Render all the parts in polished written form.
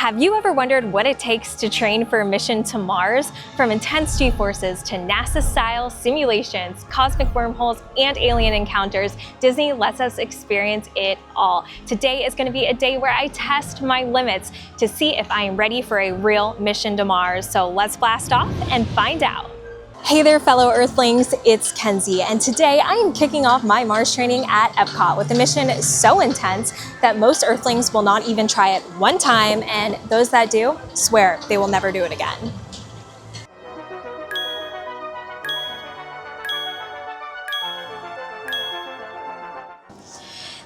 Have you ever wondered what it takes to train for a mission to Mars? From intense G-forces to NASA-style simulations, cosmic wormholes, and alien encounters, Disney lets us experience it all. Today is going to be a day where I test my limits to see if I am ready for a real mission to Mars. So let's blast off and find out. Hey there, fellow Earthlings, it's Kenzie, and today I am kicking off my Mars training at EPCOT with a mission so intense that most Earthlings will not even try it one time, and those that do swear they will never do it again.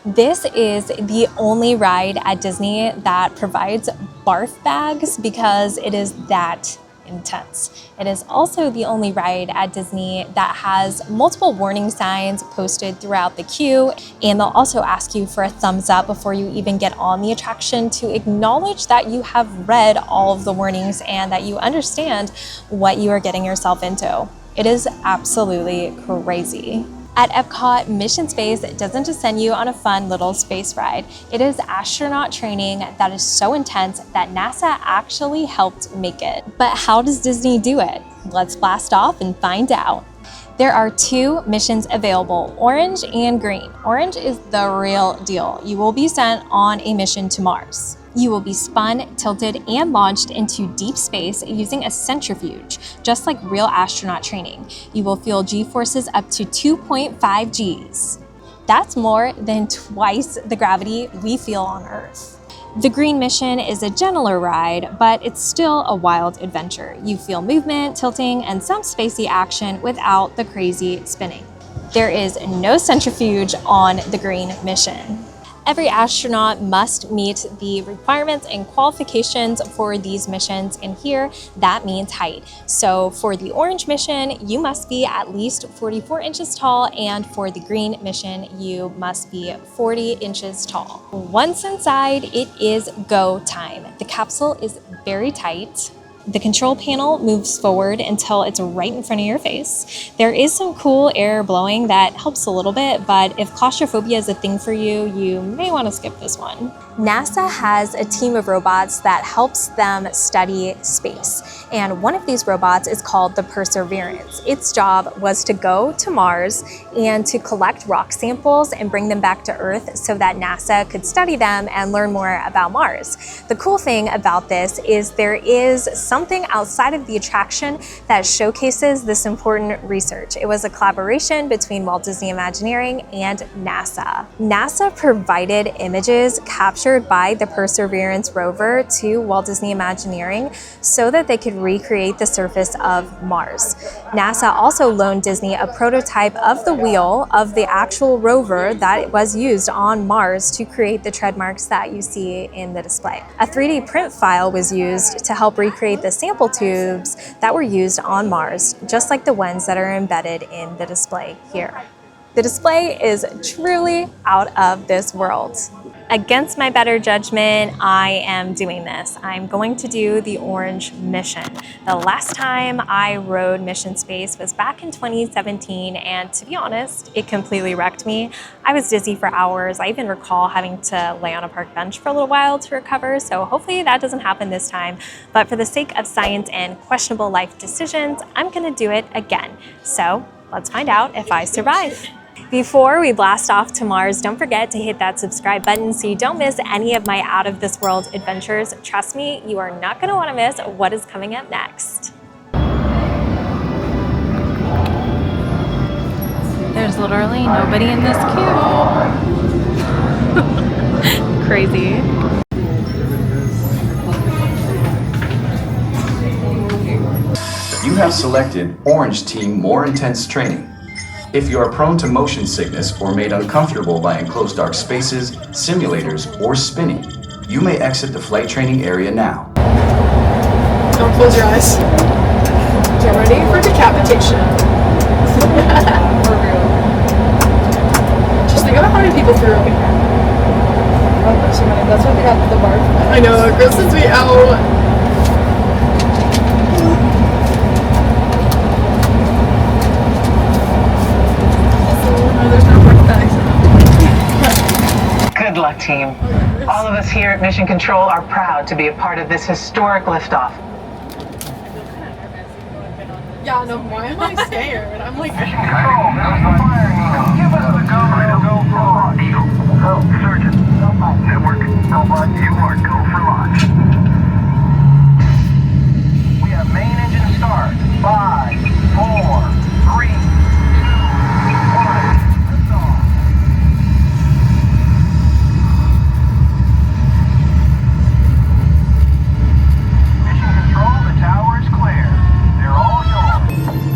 This is the only ride at Disney that provides barf bags because it is that intense. It is also the only ride at Disney that has multiple warning signs posted throughout the queue, and they'll also ask you for a thumbs up before you even get on the attraction to acknowledge that you have read all of the warnings and that you understand what you are getting yourself into. It is absolutely crazy. At EPCOT, mission space doesn't just send you on a fun little space ride. It is astronaut training that is so intense that NASA actually helped make it. But how does Disney do it? Let's blast off and find out. There are two missions available, orange and green. Orange is the real deal. You will be sent on a mission to Mars. You will be spun, tilted, and launched into deep space using a centrifuge, just like real astronaut training. You will feel G-forces up to 2.5 Gs. That's more than twice the gravity we feel on Earth. The green mission is a gentler ride, but it's still a wild adventure. You feel movement, tilting, and some spacey action without the crazy spinning. There is no centrifuge on the green mission. Every astronaut must meet the requirements and qualifications for these missions, and here that means height. So for the orange mission, you must be at least 44 inches tall, and for the green mission, you must be 40 inches tall. Once inside, it is go time. The capsule is very tight. The control panel moves forward until it's right in front of your face. There is some cool air blowing that helps a little bit, but if claustrophobia is a thing for you, you may want to skip this one. NASA has a team of robots that helps them study space. And one of these robots is called the Perseverance. Its job was to go to Mars and to collect rock samples and bring them back to Earth so that NASA could study them and learn more about Mars. The cool thing about this is there is something outside of the attraction that showcases this important research. It was a collaboration between Walt Disney Imagineering and NASA. NASA provided images captured by the Perseverance rover to Walt Disney Imagineering so that they could recreate the surface of Mars. NASA also loaned Disney a prototype of the wheel of the actual rover that was used on Mars to create the tread marks that you see in the display. A 3D print file was used to help recreate the sample tubes that were used on Mars, just like the ones that are embedded in the display here. The display is truly out of this world. Against my better judgment, I am doing this. I'm going to do the orange mission. The last time I rode mission space was back in 2017, and to be honest, it completely wrecked me. I was dizzy for hours. I even recall having to lay on a park bench for a little while to recover, so hopefully that doesn't happen this time. But for the sake of science and questionable life decisions, I'm gonna do it again. So let's find out if I survive. Before we blast off to Mars, don't forget to hit that subscribe button so you don't miss any of my out of this world adventures. Trust me, you are not going to want to miss what is coming up next. There's literally nobody in this queue. Crazy. You have selected Orange Team More Intense Training. If you are prone to motion sickness or made uncomfortable by enclosed dark spaces, simulators, or spinning, you may exit the flight training area now. Don't close your eyes. Get ready for decapitation. For real. Just think about how many people threw up in here. Oh, so many. That's why they got the bar. I know, it grosses me out. There's no bags. Good luck, team. All of us here at Mission Control are proud to be a part of this historic liftoff. Yeah, no, why am I scared? I'm like... Mission Control, this is the fire eagle. Give us the go. Ready to go for launch. Oh, Surgeon. Network, Alpha, you are go for launch. We have main engine start. 5, 4, 3, 2, 1. Lift off. Mission Control, the tower is clear. They're all yours.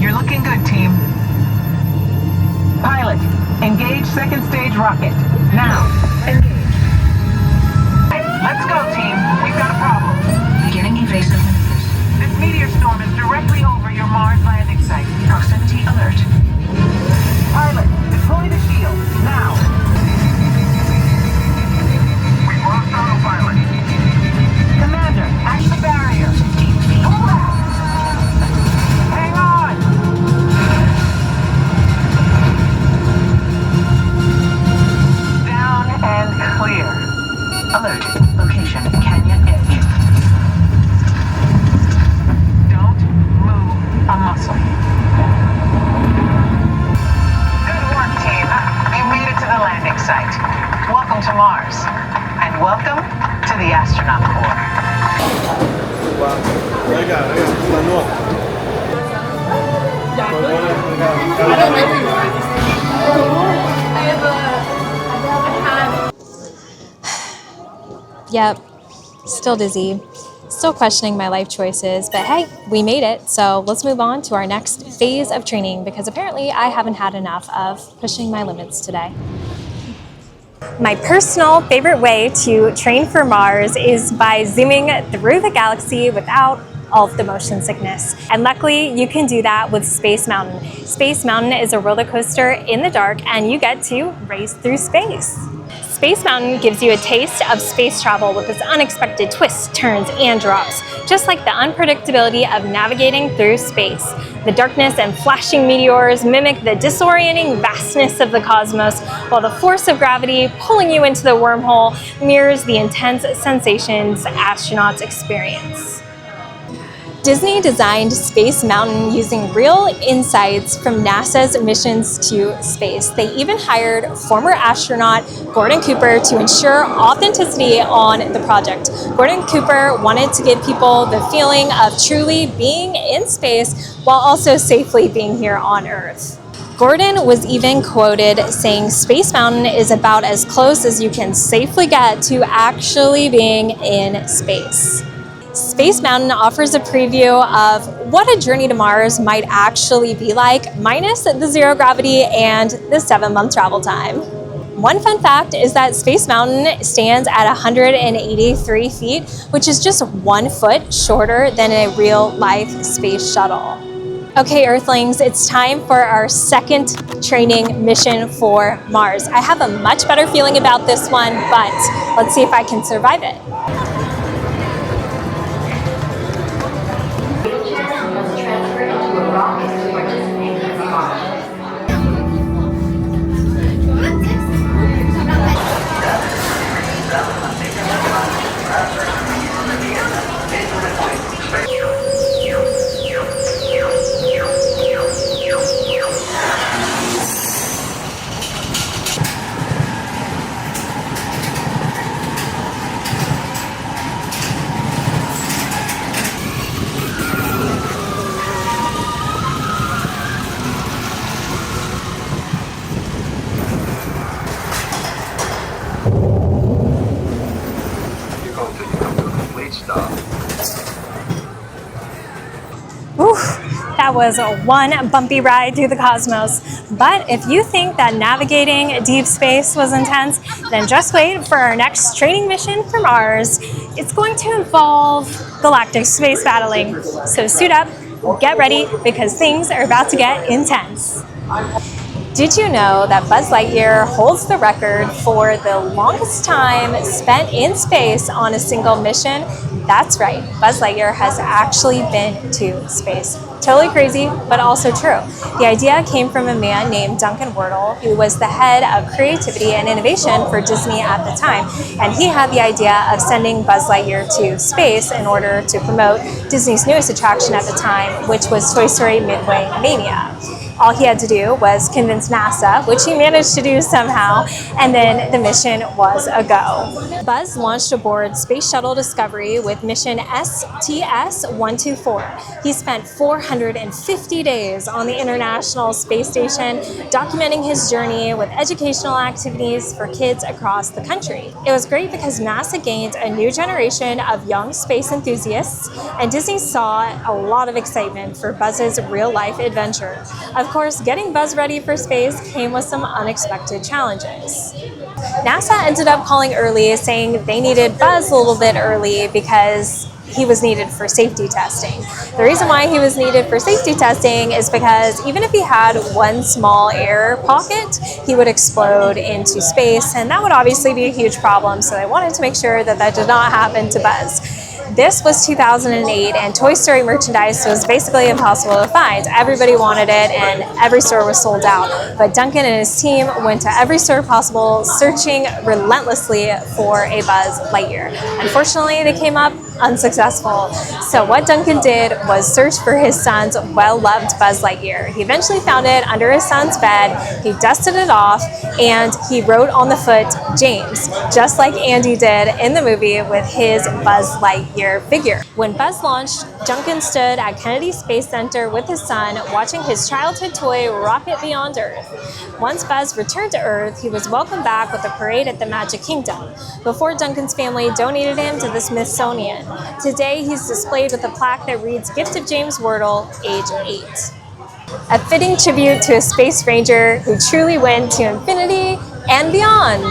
You're looking good, team. Pilot, engage second stage rocket. Now, engage. Let's go, team. We've got a problem. Beginning evasive maneuvers. This meteor storm is directly over your Mars landing site. Proximity alert. Pilot, deploy the shield. Now. We lost autopilot. Commander, act the barrier. 15 feet. Pull back. Hang on. Down and clear. Alert. Location Canyon Edge. Don't move a muscle. Good work, team. You made it to the landing site. Welcome to Mars. And welcome to the Astronaut Corps. I don't recognize these things. Yep, still dizzy, still questioning my life choices, but hey, we made it. So let's move on to our next phase of training because apparently I haven't had enough of pushing my limits today. My personal favorite way to train for Mars is by zooming through the galaxy without all of the motion sickness. And luckily, you can do that with Space Mountain. Space Mountain is a roller coaster in the dark and you get to race through space. Space Mountain gives you a taste of space travel with its unexpected twists, turns, and drops, just like the unpredictability of navigating through space. The darkness and flashing meteors mimic the disorienting vastness of the cosmos, while the force of gravity pulling you into the wormhole mirrors the intense sensations astronauts experience. Disney designed Space Mountain using real insights from NASA's missions to space. They even hired former astronaut Gordon Cooper to ensure authenticity on the project. Gordon Cooper wanted to give people the feeling of truly being in space while also safely being here on Earth. Gordon was even quoted saying, "Space Mountain is about as close as you can safely get to actually being in space." Space Mountain offers a preview of what a journey to Mars might actually be like, minus the zero gravity and the 7-month travel time. One fun fact is that Space Mountain stands at 183 feet, which is just 1 foot shorter than a real-life space shuttle. Okay, Earthlings, it's time for our second training mission for Mars. I have a much better feeling about this one, but let's see if I can survive it. That was one bumpy ride through the cosmos. But if you think that navigating deep space was intense, then just wait for our next training mission for Mars. It's going to involve galactic space battling. So suit up, get ready, because things are about to get intense. Did you know that Buzz Lightyear holds the record for the longest time spent in space on a single mission? That's right, Buzz Lightyear has actually been to space. Totally crazy, but also true. The idea came from a man named Duncan Wordle, who was the head of creativity and innovation for Disney at the time, and he had the idea of sending Buzz Lightyear to space in order to promote Disney's newest attraction at the time, which was Toy Story Midway Mania. All he had to do was convince NASA, which he managed to do somehow, and then the mission was a go. Buzz launched aboard Space Shuttle Discovery with mission STS-124. He spent 450 days on the International Space Station, documenting his journey with educational activities for kids across the country. It was great because NASA gained a new generation of young space enthusiasts, and Disney saw a lot of excitement for Buzz's real-life adventure. Of course, getting Buzz ready for space came with some unexpected challenges. NASA ended up calling early, saying they needed Buzz a little bit early because he was needed for safety testing. The reason why he was needed for safety testing is because even if he had one small air pocket, he would explode into space, and that would obviously be a huge problem, so they wanted to make sure that that did not happen to Buzz. This was 2008, and Toy Story merchandise was basically impossible to find. Everybody wanted it, and every store was sold out. But Duncan and his team went to every store possible, searching relentlessly for a Buzz Lightyear. Unfortunately, they came up unsuccessful. So what Duncan did was search for his son's well-loved Buzz Lightyear. He eventually found it under his son's bed. He dusted it off, and he wrote on the foot, James, just like Andy did in the movie with his Buzz Lightyear figure. When Buzz launched, Duncan stood at Kennedy Space Center with his son, watching his childhood toy rocket beyond Earth. Once Buzz returned to Earth, he was welcomed back with a parade at the Magic Kingdom, before Duncan's family donated him to the Smithsonian. Today, he's displayed with a plaque that reads, Gift of James Wordle, age 8. A fitting tribute to a space ranger who truly went to infinity and beyond.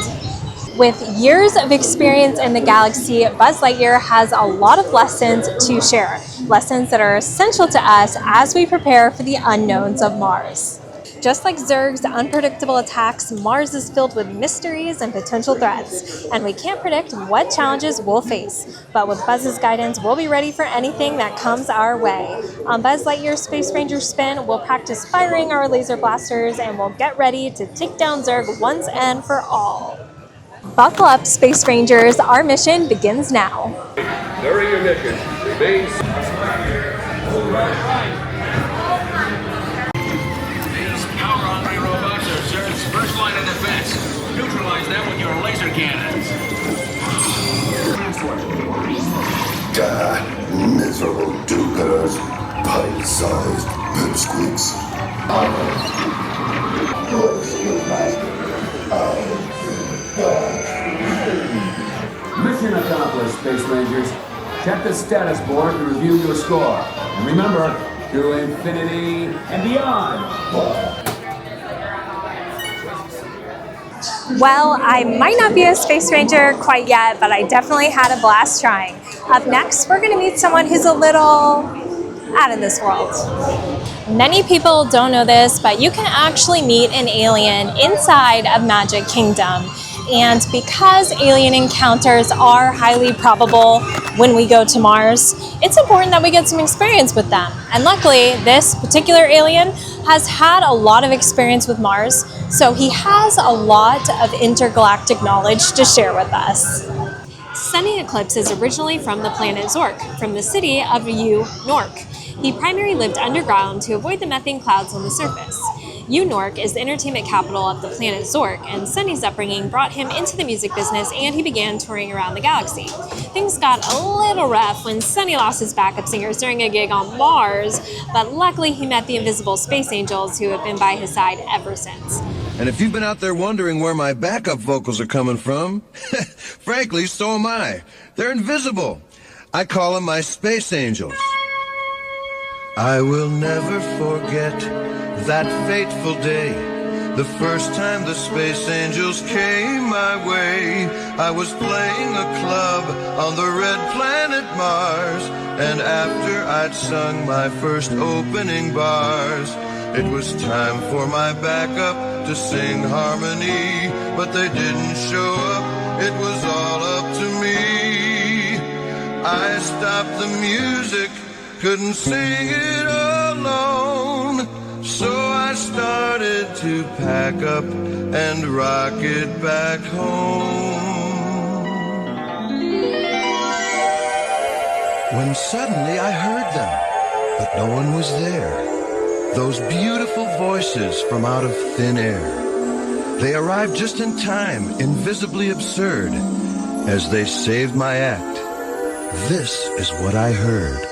With years of experience in the galaxy, Buzz Lightyear has a lot of lessons to share. Lessons that are essential to us as we prepare for the unknowns of Mars. Just like Zurg's unpredictable attacks, Mars is filled with mysteries and potential threats, and we can't predict what challenges we'll face. But with Buzz's guidance, we'll be ready for anything that comes our way. On Buzz Lightyear's Space Ranger Spin, we'll practice firing our laser blasters, and we'll get ready to take down Zurg once and for all. Buckle up, Space Rangers. Our mission begins now. During your mission, remain. Power-hungry robots are Zerg's first line of defense. Neutralize them with your laser cannons. Die, miserable do-gooders, pipe-sized pipsqueaks. You'll excuse my... Mission accomplished, Space Rangers. Check the status board to review your score. And remember, to infinity and beyond. Well, I might not be a Space Ranger quite yet, but I definitely had a blast trying. Up next, we're going to meet someone who's a little out of this world. Many people don't know this, but you can actually meet an alien inside of Magic Kingdom. And because alien encounters are highly probable when we go to Mars, it's important that we get some experience with them. And luckily, this particular alien has had a lot of experience with Mars, so he has a lot of intergalactic knowledge to share with us. Sonny Eclipse is originally from the planet Zork, from the city of Nork. He primarily lived underground to avoid the methane clouds on the surface. Nork is the entertainment capital of the planet Zork, and Sonny's upbringing brought him into the music business, and he began touring around the galaxy. Things got a little rough when Sonny lost his backup singers during a gig on Mars, but luckily he met the invisible space angels who have been by his side ever since. And if you've been out there wondering where my backup vocals are coming from, frankly, so am I. They're invisible. I call them my space angels. I will never forget that fateful day, the first time the space angels came my way. I was playing a club on the red planet Mars, and after I'd sung my first opening bars, it was time for my backup to sing harmony, but they didn't show up, it was all up to me. I stopped the music, couldn't sing it alone. So I started to pack up and rocket back home. When suddenly I heard them, but no one was there. Those beautiful voices from out of thin air. They arrived just in time, invisibly absurd. As they saved my act, this is what I heard.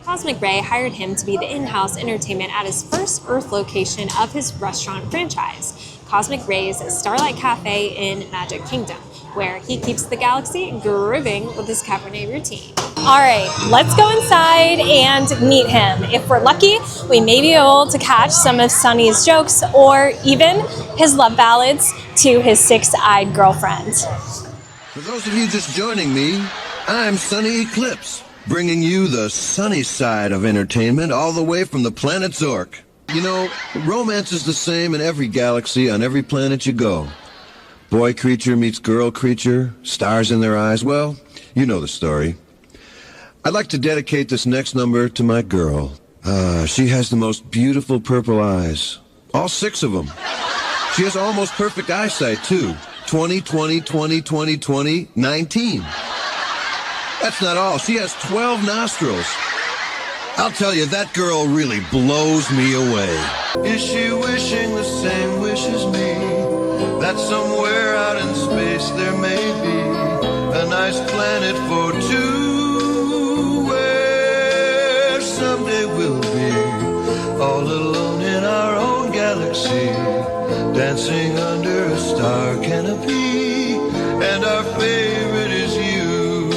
Cosmic Ray hired him to be the in-house entertainment at his first Earth location of his restaurant franchise, Cosmic Ray's Starlight Cafe in Magic Kingdom, where he keeps the galaxy grooving with his Cabernet routine. All right, let's go inside and meet him. If we're lucky, we may be able to catch some of Sonny's jokes or even his love ballads to his six-eyed girlfriend. For those of you just joining me, I'm Sonny Eclipse, bringing you the sunny side of entertainment all the way from the planet Zork. You know, romance is the same in every galaxy, on every planet you go. Boy creature meets girl creature, stars in their eyes. Well, you know the story. I'd like to dedicate this next number to my girl. She has the most beautiful purple eyes. All 6 of them. She has almost perfect eyesight, too. 20, 20, 20, 20, 20, 19. That's not all. She has 12 nostrils. I'll tell you, that girl really blows me away. Is she wishing the same wish as me? That somewhere out in space there may be a nice planet for two, where someday we'll be all alone in our own galaxy, dancing under a star canopy, and our favorite is you.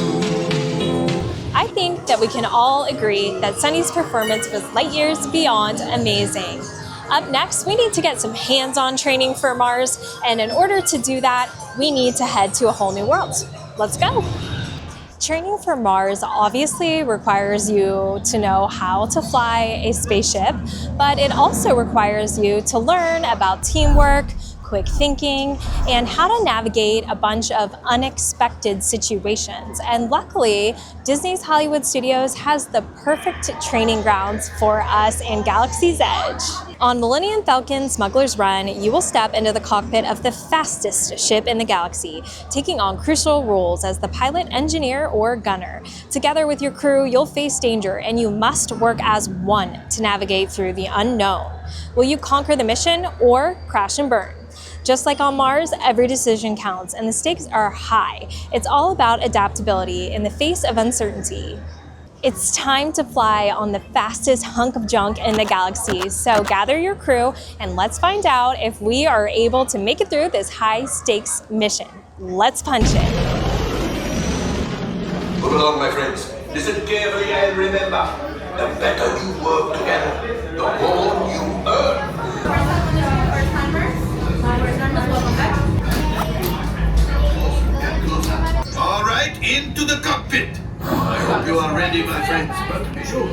I think that we can all agree that Sonny's performance was light years beyond amazing. Up next, we need to get some hands-on training for Mars, and in order to do that, we need to head to a whole new world. Let's go. Training for Mars obviously requires you to know how to fly a spaceship, but it also requires you to learn about teamwork, quick thinking, and how to navigate a bunch of unexpected situations. And luckily, Disney's Hollywood Studios has the perfect training grounds for us in Galaxy's Edge. On Millennium Falcon Smugglers Run, you will step into the cockpit of the fastest ship in the galaxy, taking on crucial roles as the pilot, engineer, or gunner. Together with your crew, you'll face danger, and you must work as one to navigate through the unknown. Will you conquer the mission or crash and burn? Just like on Mars, every decision counts, and the stakes are high. It's all about adaptability in the face of uncertainty. It's time to fly on the fastest hunk of junk in the galaxy, so gather your crew and let's find out if we are able to make it through this high-stakes mission. Let's punch it. Move along, my friends. Listen carefully and remember, the better you work together, the more you earn. All right, into the cockpit. I hope you are ready, my friends, but be sure,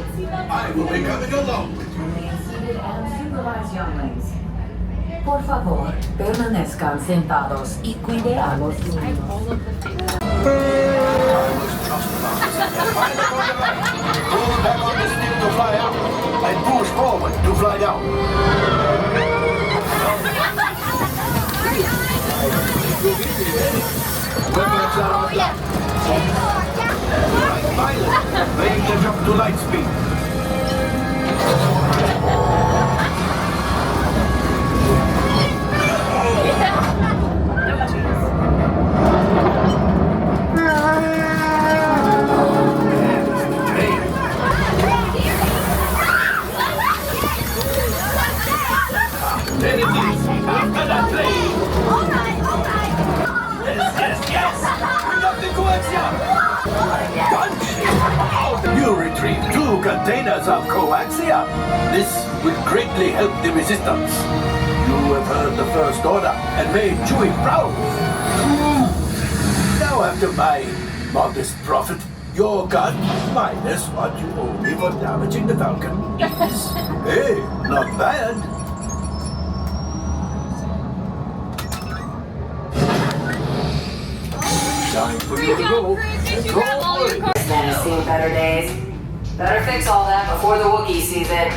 I will be coming along with you. Supervised younglings. Por favor, permanezcan sentados y cuide a los niños. Pull back on the stick to fly out, and push forward to fly down. Weapons are on down. Right pilot, making the jump to light speed. After that plane. All right. Yes. We got the coaxium. You retrieved 2 containers of coaxium. This will greatly help the resistance. You have heard the First Order and made Chewie proud. Now after my modest profit, Your cut minus what you owe me for damaging the Falcon. Hey, not bad. Time for you to go. Don't worry. Stan's seen better days. Better fix all that before the Wookiee sees it.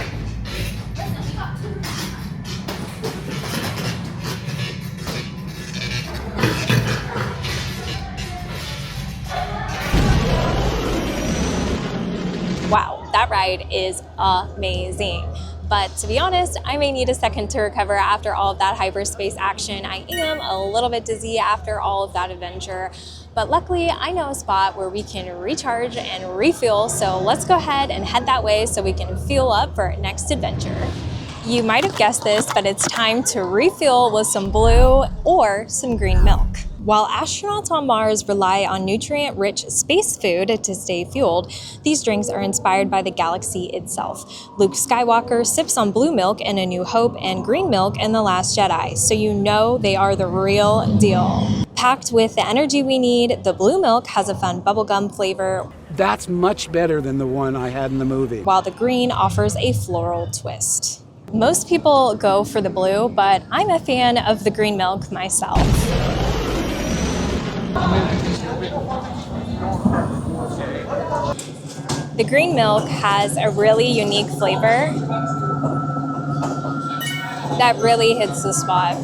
Wow, that ride is amazing. But to be honest, I may need a second to recover after all of that hyperspace action. I am a little bit dizzy after all of that adventure. But luckily, I know a spot where we can recharge and refuel. So let's go ahead and head that way so we can fuel up for our next adventure. You might have guessed this, but it's time to refuel with some blue or some green milk. While astronauts on Mars rely on nutrient-rich space food to stay fueled, these drinks are inspired by the galaxy itself. Luke Skywalker sips on blue milk in A New Hope and green milk in The Last Jedi, so you know they are the real deal. Packed with the energy we need, the blue milk has a fun bubblegum flavor. That's much better than the one I had in the movie. While the green offers a floral twist. Most people go for the blue, but I'm a fan of the green milk myself. The green milk has a really unique flavor that really hits the spot.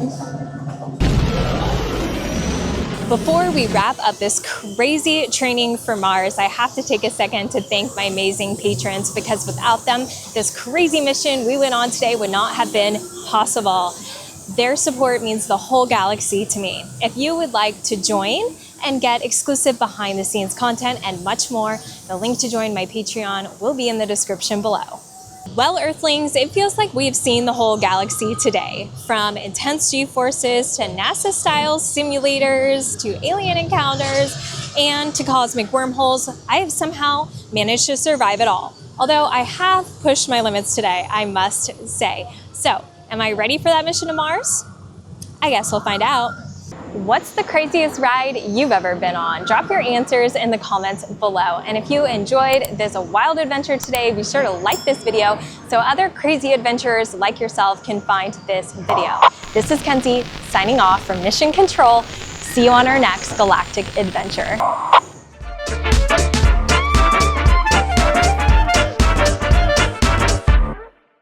Before we wrap up this crazy training for Mars, I have to take a second to thank my amazing patrons, because without them, this crazy mission we went on today would not have been possible. Their support means the whole galaxy to me. If you would like to join and get exclusive behind the scenes content and much more, the link to join my Patreon will be in the description below. Well, Earthlings, it feels like we've seen the whole galaxy today. From intense G-forces to NASA-style simulators to alien encounters and to cosmic wormholes, I have somehow managed to survive it all. Although I have pushed my limits today, I must say. So, am I ready for that mission to Mars? I guess we'll find out. What's the craziest ride you've ever been on? Drop your answers in the comments below. And if you enjoyed this wild adventure today, be sure to like this video so other crazy adventurers like yourself can find this video. This is Kenzie signing off from Mission Control. See you on our next galactic adventure.